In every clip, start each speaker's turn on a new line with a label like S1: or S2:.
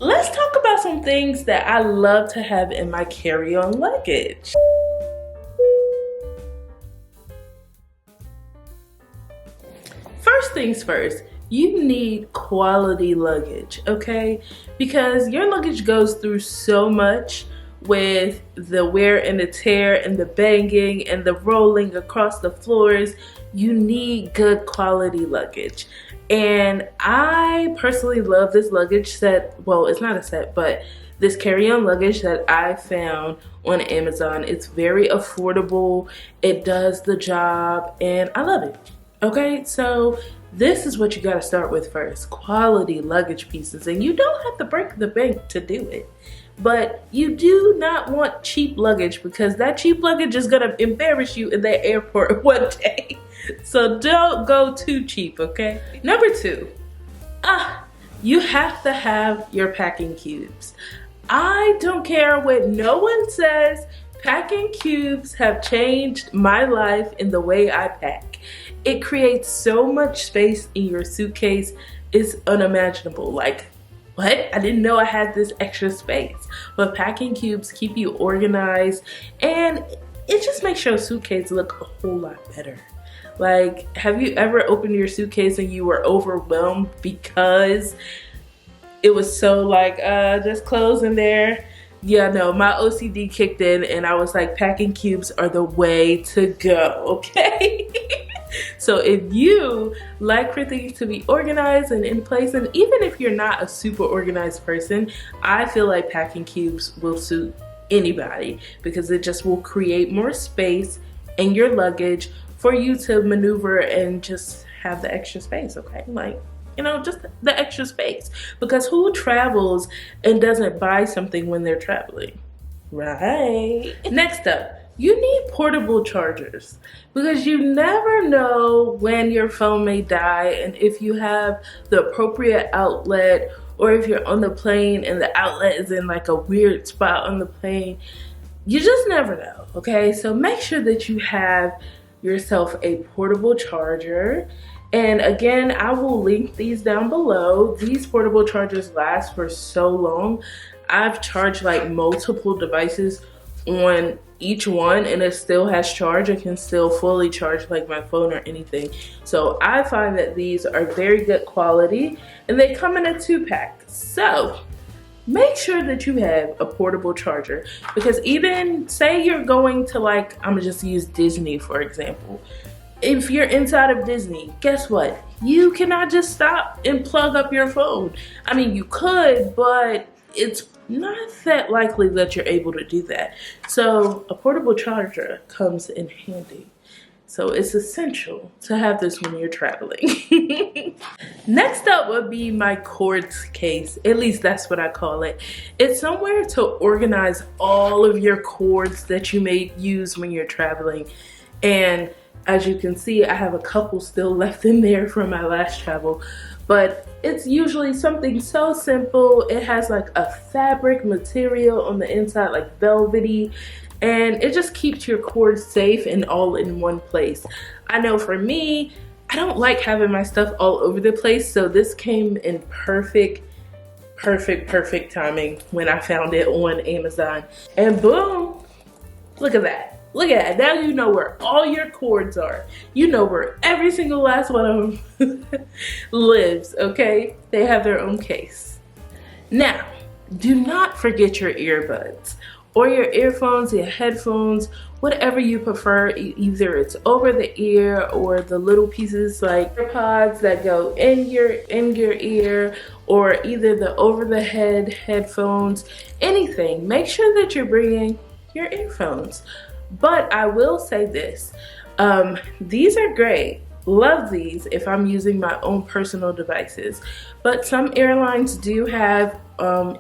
S1: Let's talk about some things that I love to have in my carry-on luggage. First things first, you need quality luggage, okay? Because your luggage goes through so much with the wear and the tear and the banging and the rolling across the floors. You need good quality luggage. And I personally love this luggage set. Well, it's not a set, but this carry-on luggage that I found on Amazon. It's very affordable. It does the job and I love it. Okay, so this is what you got to start with first. Quality luggage pieces. And you don't have to break the bank to do it. But you do not want cheap luggage because that cheap luggage is going to embarrass you in the airport one day. So don't go too cheap, okay? Number two, you have to have your packing cubes. I don't care what no one says, packing cubes have changed my life in the way I pack. It creates so much space in your suitcase, it's unimaginable. Like, what? I didn't know I had this extra space. But packing cubes keep you organized and it just makes your suitcase look a whole lot better. Like, have you ever opened your suitcase and you were overwhelmed because it was so like, just clothes in there? Yeah, no, my OCD kicked in and I was like, packing cubes are the way to go, okay? So if you like for things to be organized and in place, and even if you're not a super organized person, I feel like packing cubes will suit anybody because it just will create more space in your luggage for you to maneuver and just have the extra space, okay? Like, you know, just the extra space. Because who travels and doesn't buy something when they're traveling? Right. Next up, you need portable chargers because you never know when your phone may die and if you have the appropriate outlet or if you're on the plane and the outlet is in like a weird spot on the plane. You just never know, okay? So make sure that you have yourself a portable charger. And again, I will link these down below. These portable chargers last for so long. I've charged like multiple devices on each one and it still has charge. It can still fully charge like my phone or anything. So I find that these are very good quality and they come in a 2-pack. So make sure that you have a portable charger because even say you're going to like, I'm gonna just use Disney for example. If you're inside of Disney, guess what? You cannot just stop and plug up your phone. I mean, you could, but it's not that likely that you're able to do that. So a portable charger comes in handy. So it's essential to have this when you're traveling. Next up would be my cords case. At least that's what I call it. It's somewhere to organize all of your cords that you may use when you're traveling. And as you can see, I have a couple still left in there from my last travel, but it's usually something so simple. It has like a fabric material on the inside, like velvety, and it just keeps your cords safe and all in one place. I know for me, I don't like having my stuff all over the place, so this came in perfect timing when I found it on Amazon. And boom, look at that. Look at that. Now you know where all your cords are. You know where every single last one of them lives, okay? They have their own case. Now, do not forget your earbuds or your earphones, your headphones, whatever you prefer. Either it's over the ear or the little pieces like AirPods that go in your ear, or either the over the head headphones, anything. Make sure that you're bringing your earphones. But I will say this, these are great. Love these if I'm using my own personal devices. But some airlines do have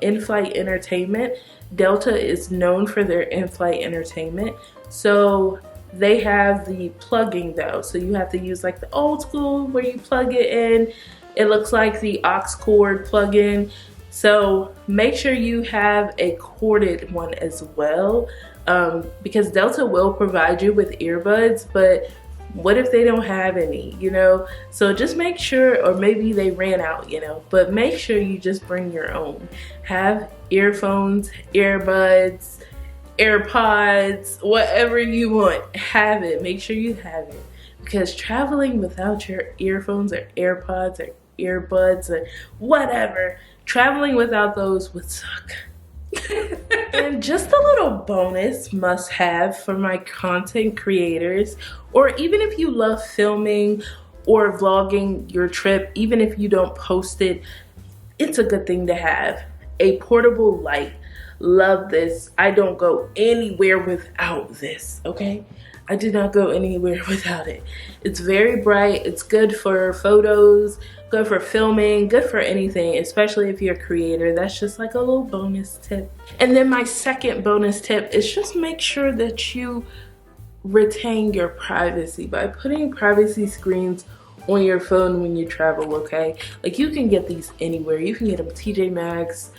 S1: in-flight entertainment. Delta is known for their in-flight entertainment. So they have the plugging though. So you have to use like the old school where you plug it in. It looks like the aux cord plug-in. So make sure you have a corded one as well. Because Delta will provide you with earbuds, but What if they don't have any, you know? So just make sure, or maybe they ran out, you know, but make sure you just bring your own. Have earphones, earbuds, AirPods, whatever you want, have it. Make sure you have it. Because traveling without your earphones or AirPods or earbuds or whatever, traveling without those would suck. And just a little bonus must have for my content creators, or even if you love filming or vlogging your trip, even if you don't post it, it's a good thing to have. A portable light. Love this. I don't go anywhere without this, okay? I do not go anywhere without it. It's very bright. It's good for photos, good for filming, good for anything, especially if you're a creator. That's just like a little bonus tip. And then my second bonus tip is just make sure that you retain your privacy by putting privacy screens on your phone when you travel, okay? Like you can get these anywhere. You can get them TJ Maxx,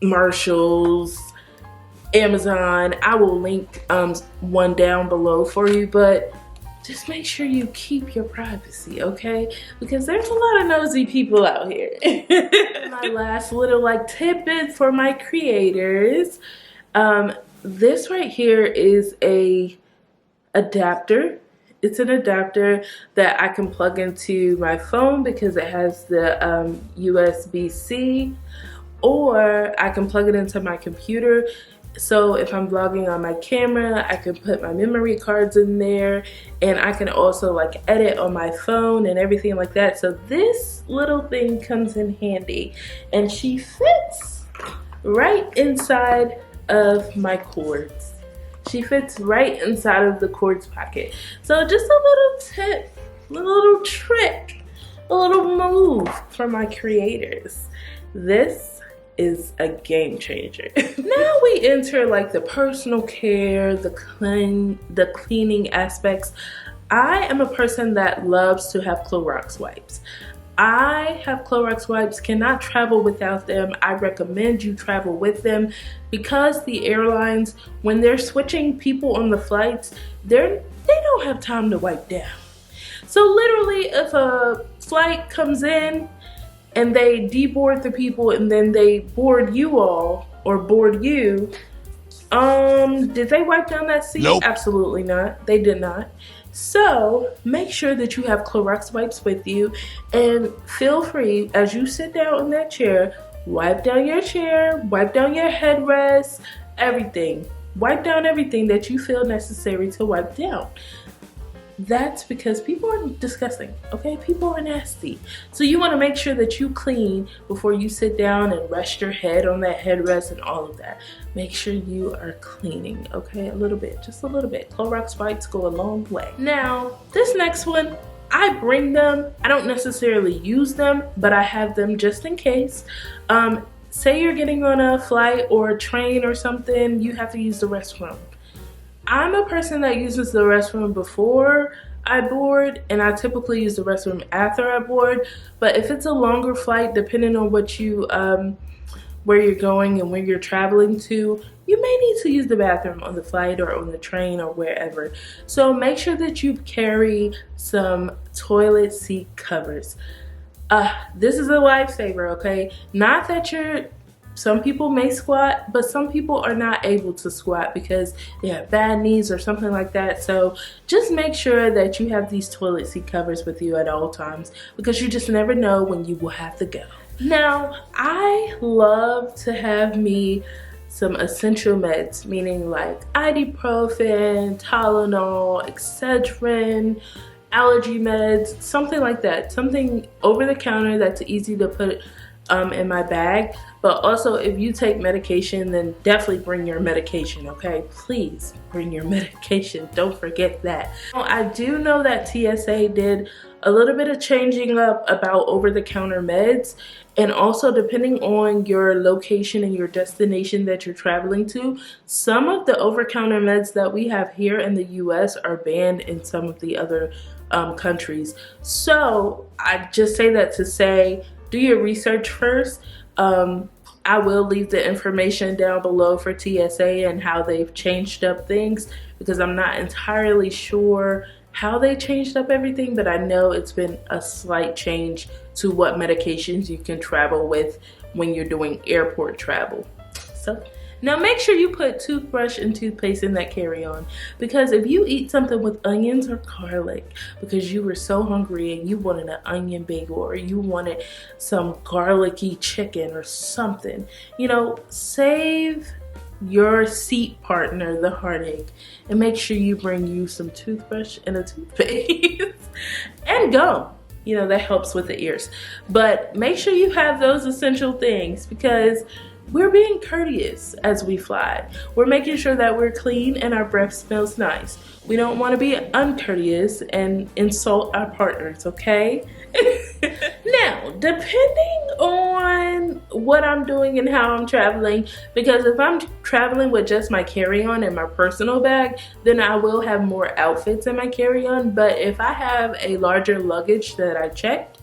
S1: Marshalls, Amazon. I will link one down below for you, but just make sure you keep your privacy, okay? Because there's a lot of nosy people out here. My last little like tidbit for my creators. This right here is a adapter. It's an adapter that I can plug into my phone because it has the USB-C, or I can plug it into my computer. So if I'm vlogging on my camera, I can put my memory cards in there, and I can also like edit on my phone and everything like that. So this little thing comes in handy, and she fits right inside of my cords. She fits right inside of the cords pocket. So just a little tip, a little trick, a little move for my creators. This is a game changer. Now we enter like the personal care, the cleaning aspects. I am a person that loves to have Clorox wipes. I have Clorox wipes, cannot travel without them. I recommend you travel with them because the airlines, when they're switching people on the flights, they don't have time to wipe down. So literally, if a flight comes in and they deboard the people and then they board you all, or board you, did they wipe down that seat? Nope. Absolutely not. They did not. So make sure that you have Clorox wipes with you, and feel free as you sit down in that chair, wipe down your chair, wipe down your headrest, everything. Wipe down everything that you feel necessary to wipe down. That's because people are disgusting, okay? People are nasty. So you want to make sure that you clean before you sit down and rest your head on that headrest and all of that. Make sure you are cleaning, okay? A little bit, just a little bit. Clorox wipes go a long way. Now, this next one, I bring them. I don't necessarily use them, but I have them just in case. Say you're getting on a flight or a train or something, you have to use the restroom. I'm a person that uses the restroom before I board, and I typically use the restroom after I board. But if it's a longer flight, depending on what you, where you're going and where you're traveling to, you may need to use the bathroom on the flight or on the train or wherever. So make sure that you carry some toilet seat covers. This is a lifesaver, okay? Not that some people may squat, but some people are not able to squat because they have bad knees or something like that. So just make sure that you have these toilet seat covers with you at all times, because you just never know when you will have to go. Now, I love to have me some essential meds, meaning like ibuprofen, Tylenol, Excedrin, allergy meds, something like that. Something over the counter that's easy to put in my bag. But also, if you take medication, then definitely bring your medication, okay? Please bring your medication. Don't forget that. I do know that TSA did a little bit of changing up about over-the-counter meds, and also depending on your location and your destination that you're traveling to, some of the over-counter meds that we have here in the US are banned in some of the other countries. So I just say that to say, do your research first. I will leave the information down below for TSA and how they've changed up things, because I'm not entirely sure how they changed up everything, but I know it's been a slight change to what medications you can travel with when you're doing airport travel. So now make sure you put toothbrush and toothpaste in that carry-on, because if you eat something with onions or garlic because you were so hungry and you wanted an onion bagel or you wanted some garlicky chicken or something, you know, save your seat partner the heartache and make sure you bring you some toothbrush and a toothpaste and gum. You know, that helps with the ears. But make sure you have those essential things, because we're being courteous as we fly. We're making sure that we're clean and our breath smells nice. We don't want to be uncourteous and insult our partners, okay? Now, depending on what I'm doing and how I'm traveling, because if I'm traveling with just my carry-on and my personal bag, then I will have more outfits in my carry-on. But if I have a larger luggage that I checked,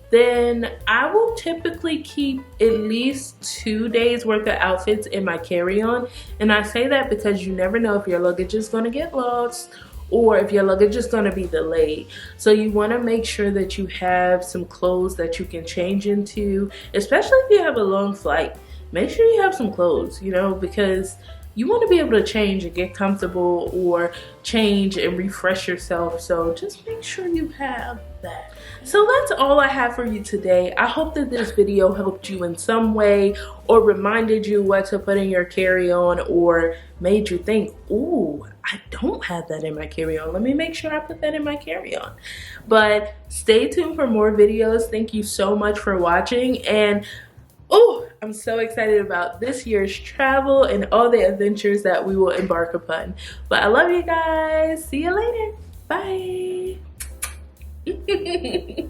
S1: then I will typically keep at least 2 days worth of outfits in my carry-on. And I say that because you never know if your luggage is going to get lost or if your luggage is going to be delayed. So you want to make sure that you have some clothes that you can change into, especially if you have a long flight. Make sure you have some clothes, you know, because you want to be able to change and get comfortable or change and refresh yourself. So just make sure you have that. So that's all I have for you today. I hope that this video helped you in some way or reminded you what to put in your carry-on or made you think, ooh, I don't have that in my carry-on. Let me make sure I put that in my carry-on. But stay tuned for more videos. Thank you so much for watching. And oh, I'm so excited about this year's travel and all the adventures that we will embark upon. But I love you guys. See you later. Bye.